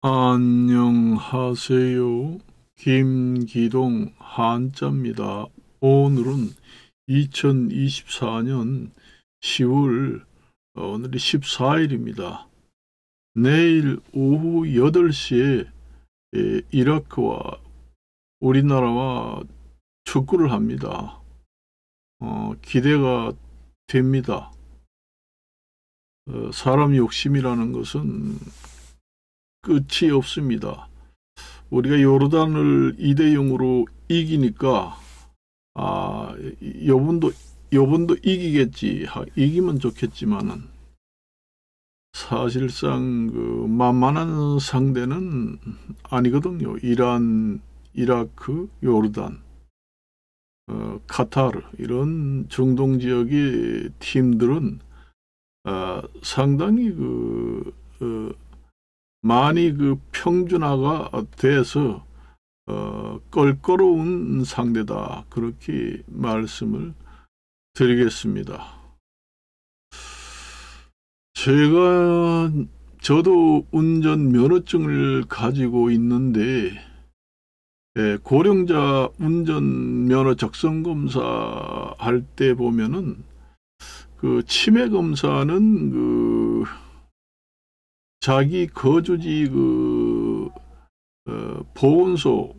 안녕하세요. 김기동 한자입니다. 오늘은 2024년 10월 오늘이 14일입니다. 내일 오후 8시에 이라크와 우리나라와 축구를 합니다. 기대가 됩니다. 사람 욕심이라는 것은 끝이 없습니다. 우리가 요르단을 2대0으로 이기니까 요번도 이기겠지, 이기면 좋겠지만은 사실상 만만한 상대는 아니거든요. 이란, 이라크, 요르단, 카타르 이런 중동 지역의 팀들은 상당히 많이 평준화가 돼서 껄끄러운 상대다, 그렇게 말씀을 드리겠습니다. 저도 운전 면허증을 가지고 있는데 고령자 운전면허 적성검사 할 때 보면은 치매검사는 자기 거주지 보건소,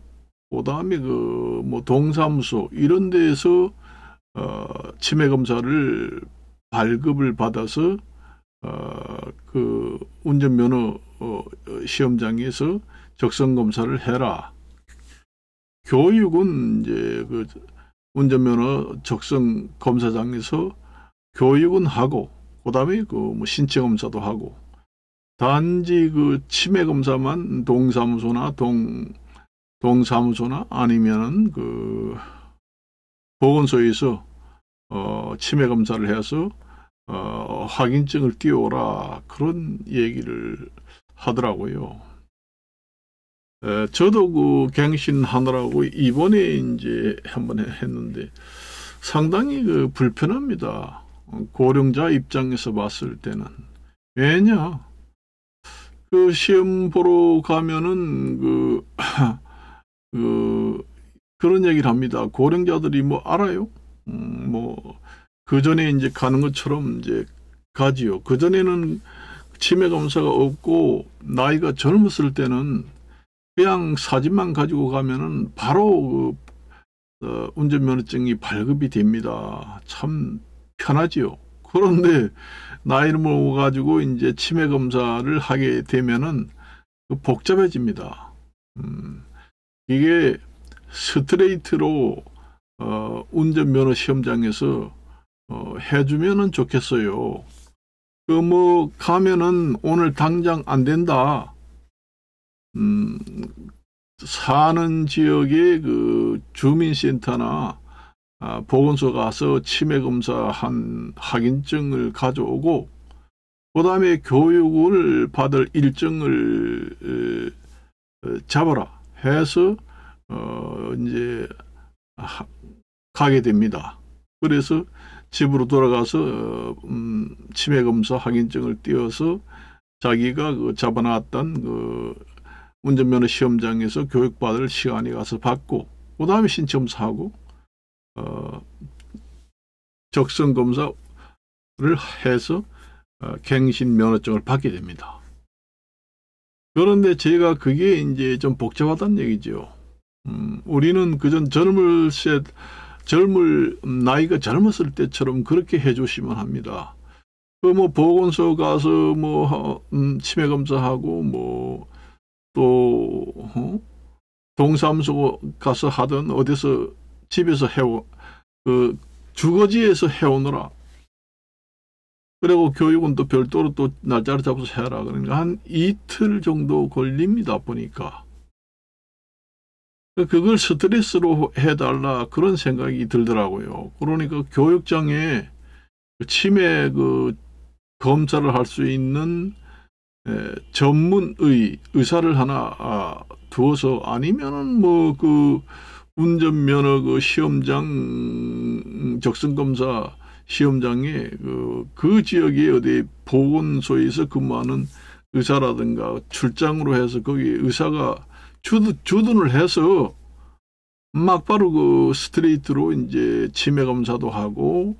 그다음에 동사무소 이런 데에서 치매검사를 발급을 받아서 운전면허 시험장에서 적성검사를 해라. 교육은 이제 운전면허 적성검사장에서 교육은 하고, 그다음에 신체검사도 하고, 단지 치매검사만 동사무소나 동사무소나 아니면은 보건소에서 치매검사를 해서 확인증을 띄워라, 그런 얘기를 하더라고요. 저도 갱신하느라고 이번에 이제 한번 했는데 상당히 불편합니다. 고령자 입장에서 봤을 때는. 왜냐? 시험 보러 가면은 그런 얘기를 합니다. 고령자들이 알아요? 그 전에 이제 가는 것처럼 이제 가지요. 그 전에는 치매 검사가 없고 나이가 젊었을 때는 그냥 사진만 가지고 가면은 바로 운전면허증이 발급이 됩니다. 참 편하지요. 그런데 나이를 먹어가지고 이제 치매 검사를 하게 되면은 복잡해집니다. 이게 스트레이트로 운전면허 시험장에서 해주면은 좋겠어요. 가면은 오늘 당장 안 된다. 사는 지역의 주민센터나 보건소 가서 치매검사 한 확인증을 가져오고, 그 다음에 교육을 받을 일정을 잡아라 해서 이제 가게 됩니다. 그래서 집으로 돌아가서 치매검사 확인증을 띄워서 자기가 잡아놨던 운전면허 시험장에서 교육받을 시간에 가서 받고, 그 다음에 신청사하고 적성검사를 해서 갱신 면허증을 받게 됩니다. 그런데 제가 그게 이제 좀 복잡하다는 얘기죠. 우리는 그전 나이가 젊었을 때처럼 그렇게 해주시면 합니다. 보건소 가서 치매 검사하고 또 동사무소 가서 하든 어디서 집에서 주거지에서 해오느라, 그리고 교육은 또 별도로 또 날짜를 잡아서 해라. 그러니까 한 이틀 정도 걸립니다, 보니까. 그걸 스트레스로 해달라, 그런 생각이 들더라고요. 그러니까 교육장에 치매 검사를 할 수 있는 전문 의사를 하나 두어서, 아니면은 운전면허 시험장 적성검사 시험장에 그 지역에 어디 보건소에서 근무하는 의사라든가 출장으로 해서 거기 의사가 주둔을 해서 막바로 그 스트레이트로 이제 치매 검사도 하고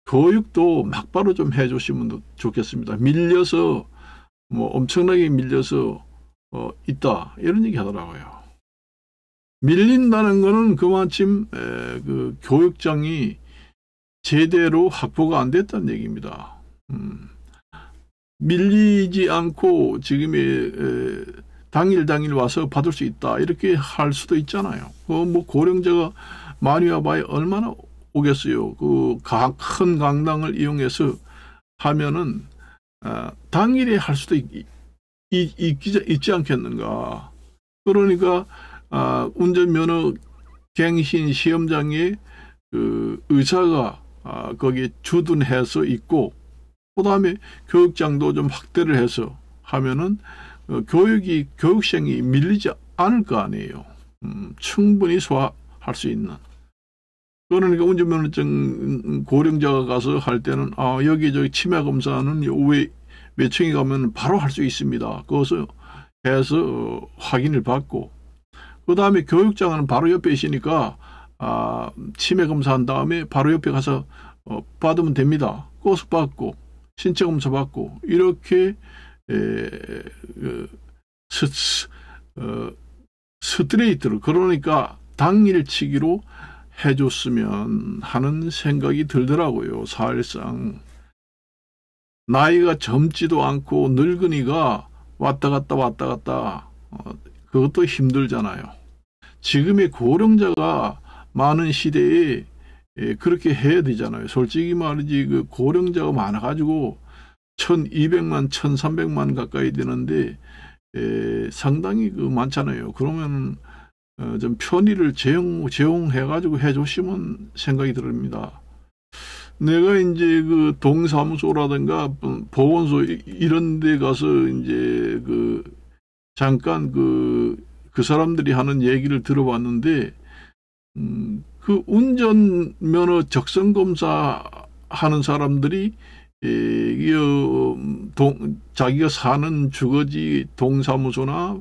교육도 막바로 좀 해주시면 좋겠습니다. 밀려서 뭐 엄청나게 밀려서 있다 이런 얘기 하더라고요. 밀린다는 거는 그만큼 그 교육장이 제대로 확보가 안 됐다는 얘기입니다. 밀리지 않고 지금의 당일 와서 받을 수 있다 이렇게 할 수도 있잖아요. 뭐 고령자가 많이 와봐야 얼마나 오겠어요. 그 큰 강당을 이용해서 하면은 당일에 할 수도 있지 않겠는가. 그러니까 운전면허 갱신 시험장에 그 의사가 거기에 주둔해서 있고 그 다음에 교육장도 좀 확대를 해서 하면은 교육생이 밀리지 않을 거 아니에요. 충분히 소화할 수 있는. 그러니까 운전면허증 고령자가 가서 할 때는 여기 저기 치매 검사는 몇 층에 가면 바로 할 수 있습니다. 그것을 해서 확인을 받고 그 다음에 교육장은 바로 옆에 있으니까 치매 검사한 다음에 바로 옆에 가서 받으면 됩니다. 그것을 받고 신체 검사 받고 이렇게 스트레이트로 그러니까 당일치기로 해줬으면 하는 생각이 들더라고요. 사실상 나이가 젊지도 않고 늙은이가 왔다 갔다 그것도 힘들잖아요. 지금의 고령자가 많은 시대에 그렇게 해야 되잖아요. 솔직히 말이지 그 고령자가 많아가지고 1200만 1300만 가까이 되는데 상당히 그 많잖아요. 그러면 좀 편의를 제공해가지고 해주시면 생각이 듭니다. 내가 이제 그 동사무소라든가 보건소 이런 데 가서 이제 그 잠깐 그 사람들이 하는 얘기를 들어봤는데 그 운전면허 적성검사 하는 사람들이 자기가 사는 주거지 동사무소나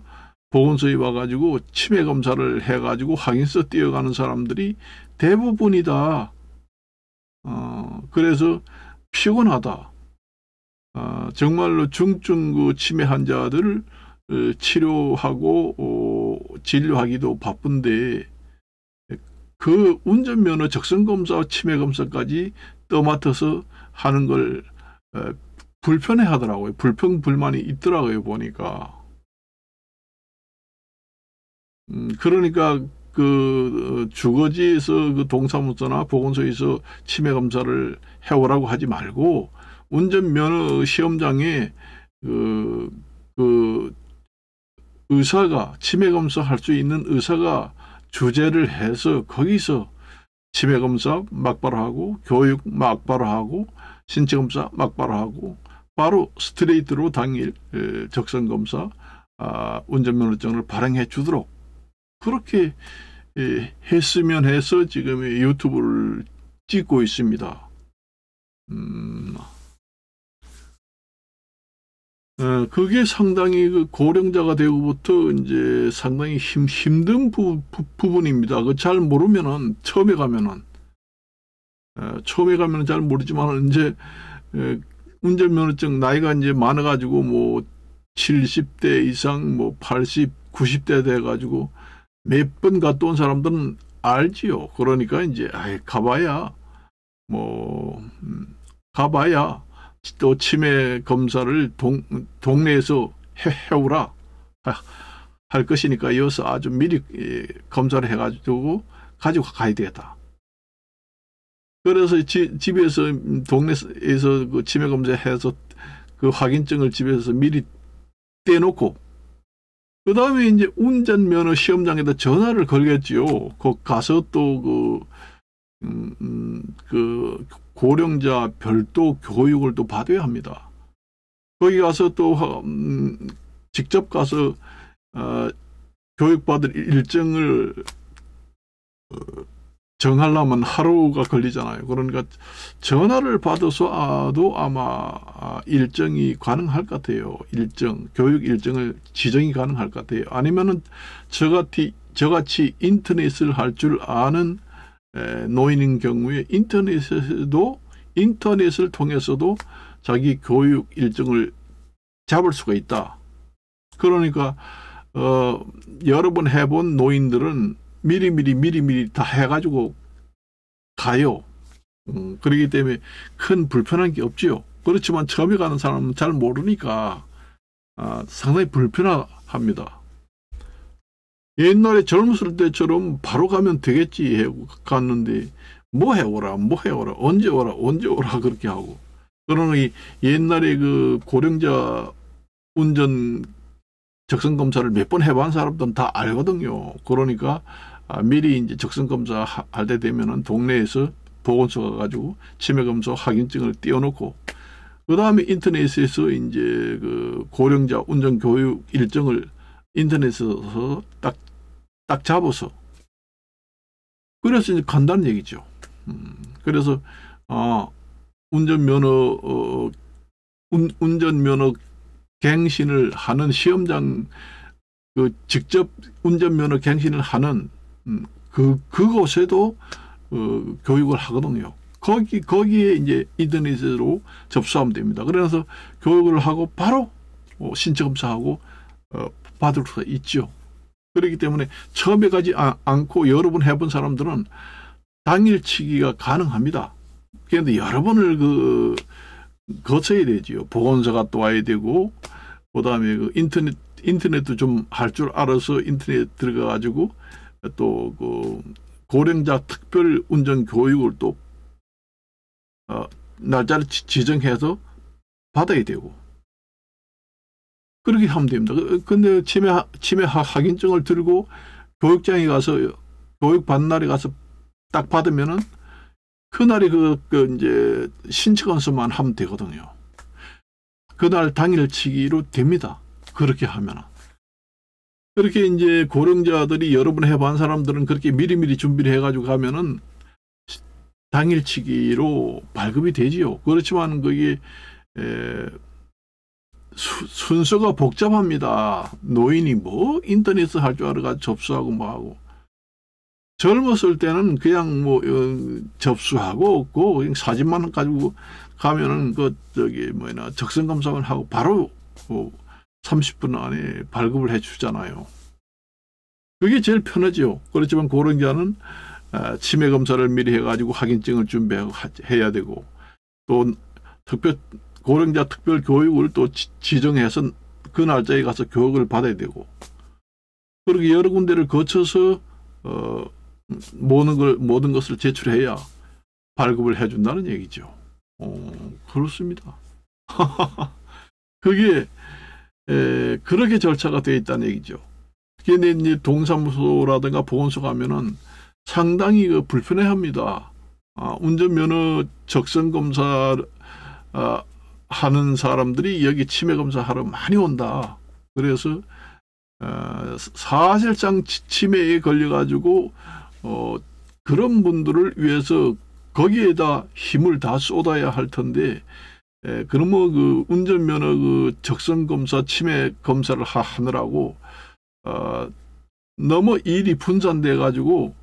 보건소에 와가지고 치매 검사를 해가지고 확인서 띄어가는 사람들이 대부분이다. 그래서 피곤하다. 정말로 중증 그 치매 환자들을 치료하고 진료하기도 바쁜데 그 운전면허 적성검사 치매 검사까지 떠맡아서 하는 걸 불편해 하더라고요. 불만이 있더라고요. 보니까. 그러니까 그 주거지에서 그 동사무소나 보건소에서 치매 검사를 해오라고 하지 말고 운전면허 시험장에 그 의사가 치매 검사 할 수 있는 의사가 주재를 해서 거기서 치매 검사 막바로 하고 교육 막바로 하고 신체 검사 막바로 하고 바로 스트레이트로 당일 적성 검사 운전면허증을 발행해 주도록 그렇게 했으면 해서 지금 유튜브를 찍고 있습니다. 그게 상당히 그 고령자가 되고부터 이제 상당히 힘든 부분입니다. 그 잘 모르면은 처음에 가면은 잘 모르지만 이제 운전면허증 나이가 이제 많아가지고 뭐 70대 이상 뭐 80, 90대 돼가지고 몇 번 갔다 온 사람들은 알지요. 그러니까 이제 가봐야 또 치매 검사를 동네에서 해오라 할 것이니까 이어서 아주 미리 검사를 해가지고 가지고 가야 되겠다. 그래서 집에서 동네에서 그 치매 검사해서 그 확인증을 집에서 미리 떼놓고 그 다음에 이제 운전면허 시험장에다 전화를 걸겠지요. 그 가서 또 그 고령자 별도 교육을 또 받아야 합니다. 거기 가서 또 직접 가서 교육받을 일정을 정하려면 하루가 걸리잖아요. 그러니까 전화를 받아서도 아마 일정이 가능할 것 같아요. 교육 일정을 지정이 가능할 것 같아요. 아니면은 저같이 인터넷을 할 줄 아는 노인인 경우에 인터넷을 통해서도 자기 교육 일정을 잡을 수가 있다. 그러니까 여러 번 해본 노인들은 미리미리 다 해가지고 가요. 그렇기 때문에 큰 불편한 게 없지요. 그렇지만 처음에 가는 사람은 잘 모르니까 상당히 불편합니다. 옛날에 젊었을 때처럼 바로 가면 되겠지 하고 갔는데 뭐 해오라 언제 오라 그렇게 하고. 그러니 옛날에 그 고령자 운전 적성 검사를 몇 번 해본 사람들은 다 알거든요. 그러니까 미리 이제 적성 검사 할 때 되면은 동네에서 보건소 가가지고 치매 검사 확인증을 띄워놓고 그 다음에 인터넷에서 이제 그 고령자 운전 교육 일정을 인터넷에서 딱 잡아서 그래서 이제 간다는 얘기죠. 그래서 운전면허 갱신을 하는 시험장 직접 운전면허 갱신을 하는 그곳에도 교육을 하거든요. 거기에 이제 인터넷으로 접수하면 됩니다. 그래서 교육을 하고 바로 신체 검사하고 받을 수가 있죠. 그렇기 때문에 처음에 가지 않고 여러 번 해본 사람들은 당일치기가 가능합니다. 그런데 여러 번을 거쳐야 되지요. 보건소가 또 와야 되고, 그 다음에 인터넷도 좀 할 줄 알아서 인터넷 들어가가지고, 또 고령자 특별 운전 교육을 또, 날짜를 지정해서 받아야 되고. 그렇게 하면 됩니다. 근데 치매 확인증을 들고 교육장에 가서, 교육 받는 날에 가서 딱 받으면은, 그날이 이제 신체 검사만 하면 되거든요. 그날 당일치기로 됩니다. 그렇게 하면은. 그렇게 이제 고령자들이 여러 번 해본 사람들은 그렇게 미리미리 준비를 해가지고 가면은 당일치기로 발급이 되지요. 그렇지만 그게 순서가 복잡합니다. 노인이 뭐 인터넷을 할 줄 알아가지고 접수하고 뭐하고. 젊었을 때는 그냥 접수하고 그냥 사진만 가지고 가면은 적성 검사를 하고 바로 30분 안에 발급을 해주잖아요. 그게 제일 편하죠. 그렇지만 고령자는 치매 검사를 미리 해가지고 확인증을 준비해야 되고 또 고령자 특별 교육을 또 지정해서 그 날짜에 가서 교육을 받아야 되고 그렇게 여러 군데를 거쳐서 모든 것을 제출해야 발급을 해준다는 얘기죠. 그렇습니다. 그게 그렇게 절차가 되어 있다는 얘기죠. 그런데 이제 동사무소라든가 보건소 가면은 상당히 불편해합니다. 운전면허 적성 검사 하는 사람들이 여기 치매 검사하러 많이 온다. 그래서 사실상 치매에 걸려가지고 그런 분들을 위해서 거기에다 힘을 다 쏟아야 할 텐데 그러면 운전면허 적성 검사 치매 검사를 하느라고 너무 일이 분산돼 가지고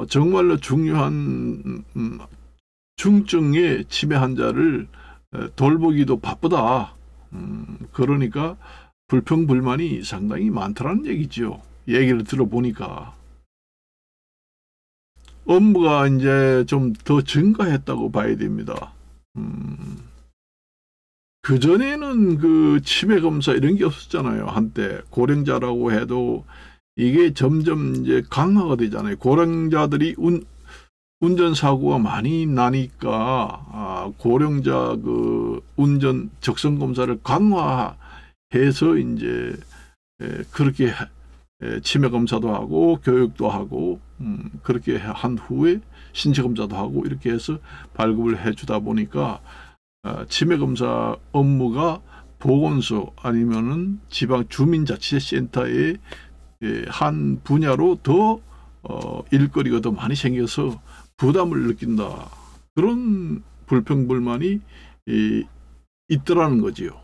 정말로 중요한 중증의 치매 환자를 돌보기도 바쁘다. 그러니까 불평불만이 상당히 많더라는 얘기죠. 얘기를 들어보니까. 업무가 이제 좀 더 증가했다고 봐야 됩니다. 그전에는 치매 검사 이런 게 없었잖아요. 한때. 고령자라고 해도 이게 점점 이제 강화가 되잖아요. 고령자들이 운전사고가 많이 나니까, 고령자 운전 적성 검사를 강화해서 이제, 그렇게 치매 검사도 하고, 교육도 하고, 그렇게 한 후에 신체 검사도 하고, 이렇게 해서 발급을 해주다 보니까, 치매 검사 업무가 보건소 아니면은 지방 주민자치센터의 한 분야로 더 일거리가 더 많이 생겨서 부담을 느낀다. 그런 불평불만이 있더라는 거지요.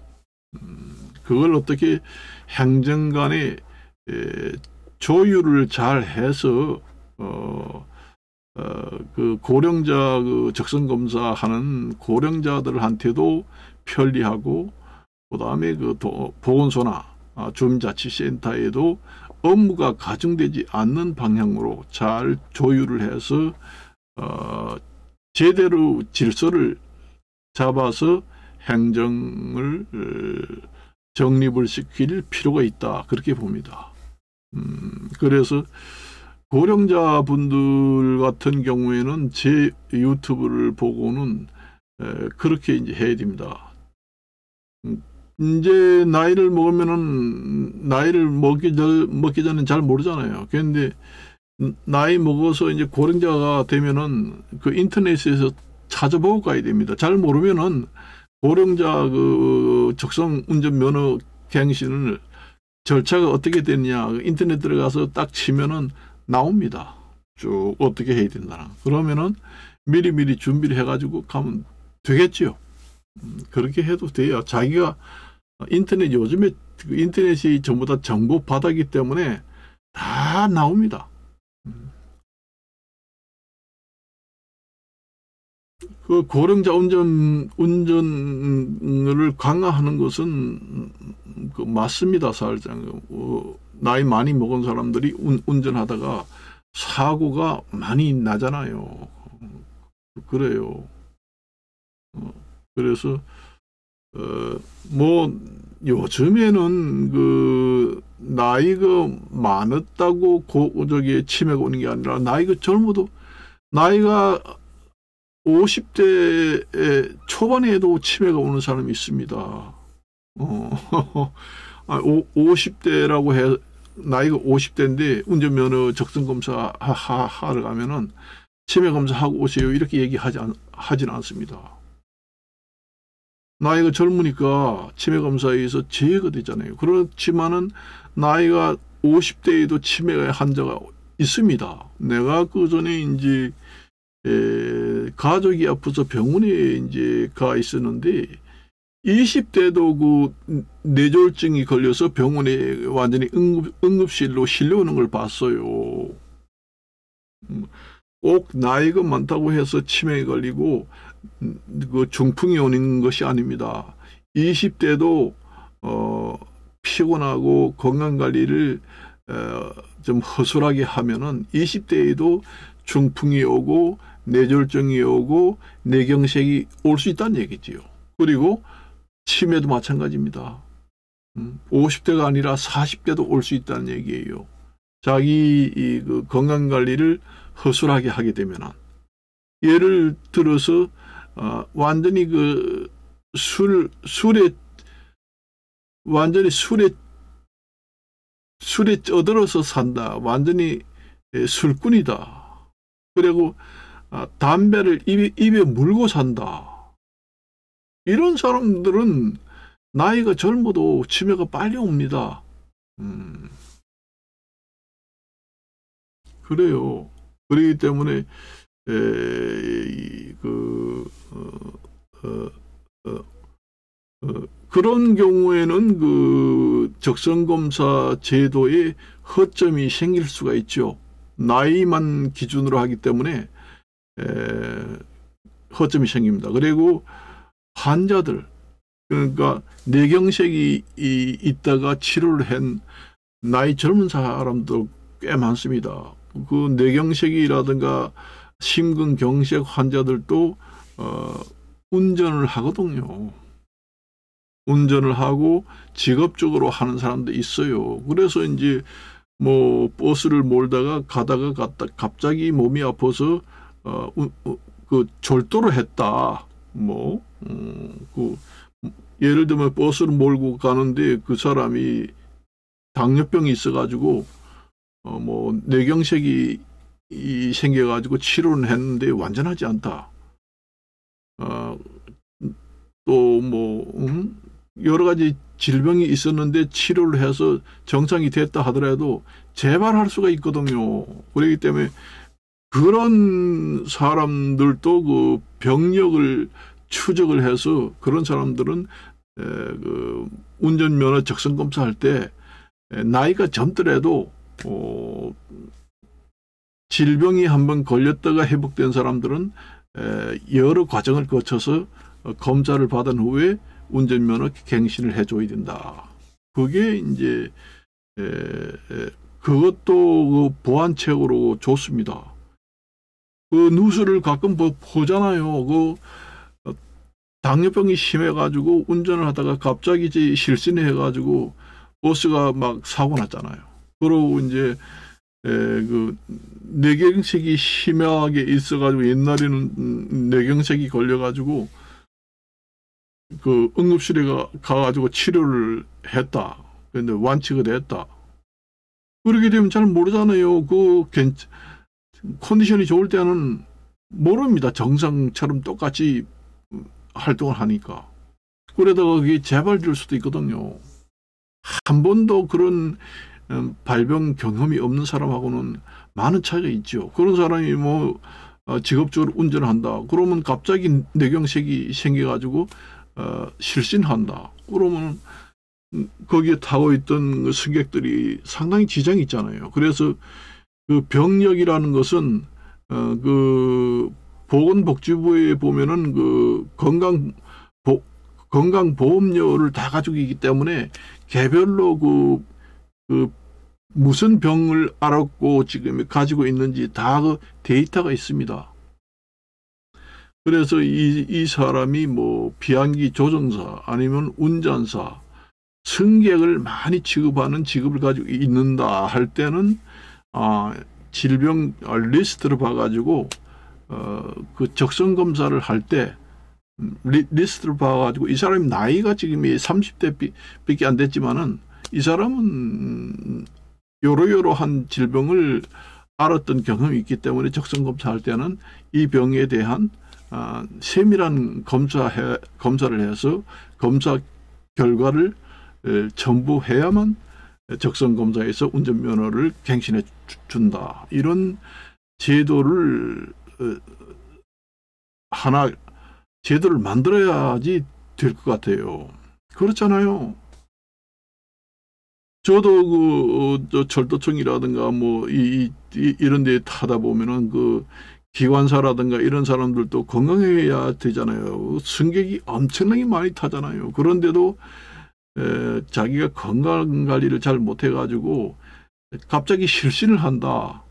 그걸 어떻게 행정간에 조율을 잘 해서 그 고령자 그 적성검사 하는 고령자들한테도 편리하고, 그 다음에 그 보건소나 주민자치센터에도 업무가 가중되지 않는 방향으로 잘 조율을 해서 제대로 질서를 잡아서 행정을 정립을 시킬 필요가 있다, 그렇게 봅니다. 그래서 고령자분들 같은 경우에는 제 유튜브를 보고는 그렇게 이제 해야 됩니다. 이제 나이를 먹으면은 나이를 먹기 전에 잘 모르잖아요. 그런데 나이 먹어서 이제 고령자가 되면은 그 인터넷에서 찾아보고 가야 됩니다. 잘 모르면은 고령자 그 적성 운전 면허 갱신을 절차가 어떻게 되느냐 인터넷 들어가서 딱 치면은 나옵니다. 쭉 어떻게 해야 된다. 그러면은 미리미리 준비를 해가지고 가면 되겠죠. 그렇게 해도 돼요. 자기가 인터넷, 요즘에 인터넷이 전부 다 정보 바다기 때문에 다 나옵니다. 그 고령자 운전을 강화하는 것은 맞습니다. 사실상 나이 많이 먹은 사람들이 운전하다가 사고가 많이 나잖아요. 그래요. 그래서 뭐 요즘에는 그 나이가 많았다고 저기 치매가 오는 게 아니라 나이가 젊어도 나이가 50대 초반에도 치매가 오는 사람이 있습니다. 50대라고 해, 나이가 50대인데 운전면허 적성검사 하러 가면은 치매검사하고 오세요, 이렇게 하진 않습니다. 나이가 젊으니까 치매검사에서 제외가 되잖아요. 그렇지만은 나이가 50대에도 치매 환자가 있습니다. 내가 그 전에 이제 가족이 아파서 병원에 이제 가 있었는데 20대도 그 뇌졸중이 걸려서 병원에 완전히 응급실로 실려오는 걸 봤어요. 꼭 나이가 많다고 해서 치매에 걸리고 그 중풍이 오는 것이 아닙니다. 20대도 피곤하고 건강관리를 좀 허술하게 하면은 20대에도 중풍이 오고 뇌졸중이 오고 뇌경색이 올 수 있다는 얘기지요. 그리고 치매도 마찬가지입니다. 50대가 아니라 40대도 올 수 있다는 얘기예요. 자기 그 건강관리를 허술하게 하게 되면은, 예를 들어서 완전히 그 완전히 술에 쪄들어서 산다. 완전히 술꾼이다. 그리고 담배를 입에 물고 산다. 이런 사람들은 나이가 젊어도 치매가 빨리 옵니다. 그래요. 그렇기 때문에 그런 경우에는 그 적성검사 제도에 허점이 생길 수가 있죠. 나이만 기준으로 하기 때문에 허점이 생깁니다. 그리고 환자들, 그러니까 뇌경색이 있다가 치료를 한 나이 젊은 사람도 꽤 많습니다. 그 뇌경색이라든가 심근경색 환자들도 운전을 하거든요. 운전을 하고 직업적으로 하는 사람도 있어요. 그래서 이제 뭐 버스를 몰다가 가다가 갑자기 몸이 아파서 그 절도를 했다. 그 예를 들면 버스를 몰고 가는데 그 사람이 당뇨병이 있어가지고 뭐 뇌경색이 생겨가지고 치료는 했는데 완전하지 않다. 또 뭐 여러 가지 질병이 있었는데 치료를 해서 정상이 됐다 하더라도 재발할 수가 있거든요. 그렇기 때문에 그런 사람들도 그 병력을 추적을 해서 그런 사람들은 그 운전면허 적성검사 할 때 나이가 젊더라도 질병이 한번 걸렸다가 회복된 사람들은 여러 과정을 거쳐서 검사를 받은 후에 운전면허 갱신을 해줘야 된다. 그게 이제 그것도 그 보완책으로 좋습니다. 그 뉴스를 가끔 보잖아요. 그 당뇨병이 심해가지고 운전을 하다가 갑자기 실신해가지고 버스가 막 사고 났잖아요. 그러고 이제 그 뇌경색이 심하게 있어가지고 옛날에는 뇌경색이 걸려가지고 그 응급실에 가가지고 치료를 했다. 근데 완치가 됐다. 그렇게 되면 잘 모르잖아요. 그 컨디션이 좋을 때는 모릅니다. 정상처럼 똑같이 활동을 하니까. 그러다가 그게 재발될 수도 있거든요. 한 번도 그런 발병 경험이 없는 사람하고는 많은 차이가 있죠. 그런 사람이 뭐 직업적으로 운전을 한다. 그러면 갑자기 뇌경색이 생겨가지고 실신한다. 그러면 거기에 타고 있던 승객들이 상당히 지장이 있잖아요. 그래서 그 병력이라는 것은 그 보건복지부에 보면은 그 건강보험료를 다 가지고 있기 때문에 개별로 그 무슨 병을 앓았고 지금 가지고 있는지 다 그 데이터가 있습니다. 그래서 이 사람이 뭐 비행기 조종사 아니면 운전사 승객을 많이 취급하는 직업을 가지고 있는다 할 때는 질병 리스트를 봐가지고 그 적성 검사를 할 때 리스트를 봐가지고 이 사람이 나이가 지금 30대밖에 안 됐지만은 이 사람은 여러한 질병을 앓았던 경험이 있기 때문에 적성 검사할 때는 이 병에 대한 세밀한 검사를 해서 검사 결과를 첨부해야만 적성검사에서 운전면허를 갱신해 준다. 이런 제도를 제도를 만들어야지 될 것 같아요. 그렇잖아요. 저도 철도청이라든가 뭐 이런 데 타다 보면은 그 기관사라든가 이런 사람들도 건강해야 되잖아요. 승객이 엄청나게 많이 타잖아요. 그런데도 자기가 건강관리를 잘 못해가지고 갑자기 실신을 한다.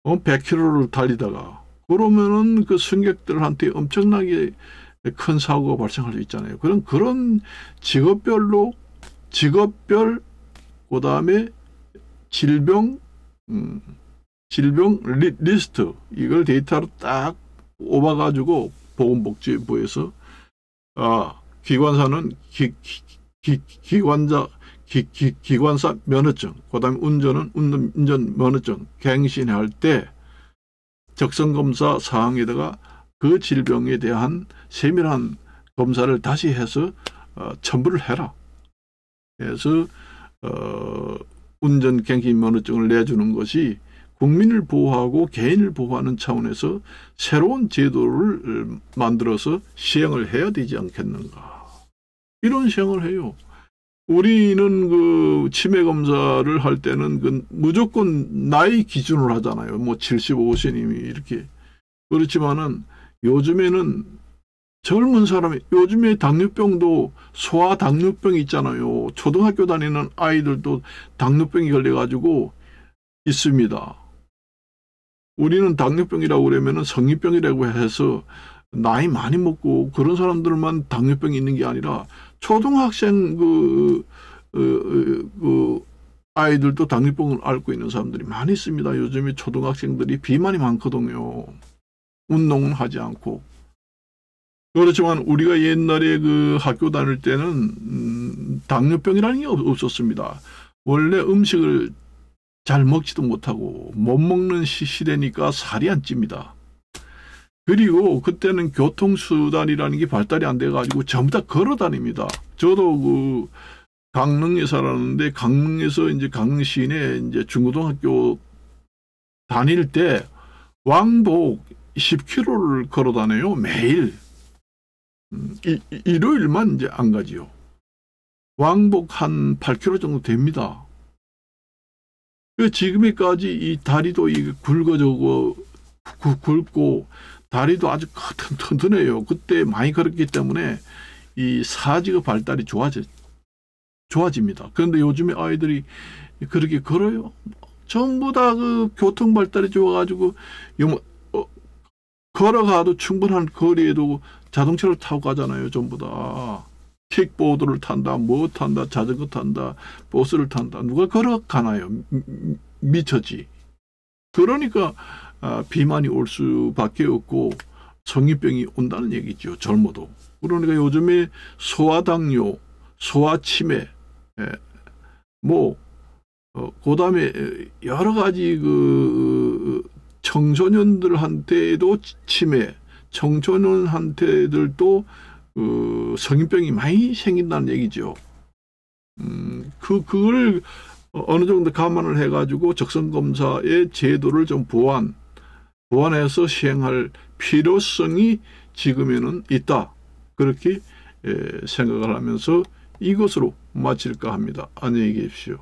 100km를 달리다가 그러면은 그 승객들한테 엄청나게 큰 사고가 발생할 수 있잖아요. 그런 직업별 그다음에 질병 리스트 이걸 데이터로 딱 뽑아가지고 보건복지부에서 기관사는 기관사 면허증, 그다음에 운전은 운전 면허증 갱신할 때 적성검사 사항에다가 그 질병에 대한 세밀한 검사를 다시 해서 첨부를 해라. 그래서 운전 갱신 면허증을 내주는 것이 국민을 보호하고 개인을 보호하는 차원에서 새로운 제도를 만들어서 시행을 해야 되지 않겠는가. 이런 시행을 해요. 우리는 그 치매 검사를 할 때는 그 무조건 나이 기준으로 하잖아요. 뭐 75세님이 이렇게. 그렇지만은 요즘에는 젊은 사람이 요즘에 당뇨병도 소아당뇨병 있잖아요. 초등학교 다니는 아이들도 당뇨병이 걸려가지고 있습니다. 우리는 당뇨병이라고 그러면은 성인병이라고 해서 나이 많이 먹고 그런 사람들만 당뇨병이 있는 게 아니라 초등학생 아이들도 당뇨병을 앓고 있는 사람들이 많이 있습니다. 요즘에 초등학생들이 비만이 많거든요. 운동은 하지 않고. 그렇지만 우리가 옛날에 그 학교 다닐 때는 당뇨병이라는 게 없었습니다. 원래 음식을 잘 먹지도 못하고 못 먹는 시대니까 살이 안 찝니다. 그리고 그때는 교통수단이라는 게 발달이 안 돼가지고 전부 다 걸어 다닙니다. 저도 그 강릉에 살았는데, 강릉에서 이제 강릉 시내 이제 중고등학교 다닐 때 왕복 10km를 걸어 다녀요, 매일. 일요일만 이제 안 가지요. 왕복 한 8km 정도 됩니다. 지금까지 이 다리도 굵고, 다리도 아주 튼튼해요. 그때 많이 걸었기 때문에 이 사지가 발달이 좋아집니다. 그런데 요즘에 아이들이 그렇게 걸어요? 전부 다 그 교통 발달이 좋아가지고, 걸어가도 충분한 거리에도 자동차를 타고 가잖아요, 전부 다. 킥보드를 탄다, 뭐 탄다, 자전거 탄다, 버스를 탄다. 누가 걸어가나요? 미쳐지. 그러니까 비만이 올 수밖에 없고 성인병이 온다는 얘기죠, 젊어도. 그러니까 요즘에 소아당뇨, 소아치매, 그다음에 여러 가지 청소년들한테도 치매, 청소년한테들도 성인병이 많이 생긴다는 얘기죠. 그걸 어느 정도 감안을 해가지고 적성검사의 제도를 좀 보완해서 시행할 필요성이 지금에는 있다. 그렇게 생각을 하면서 이것으로 마칠까 합니다. 안녕히 계십시오.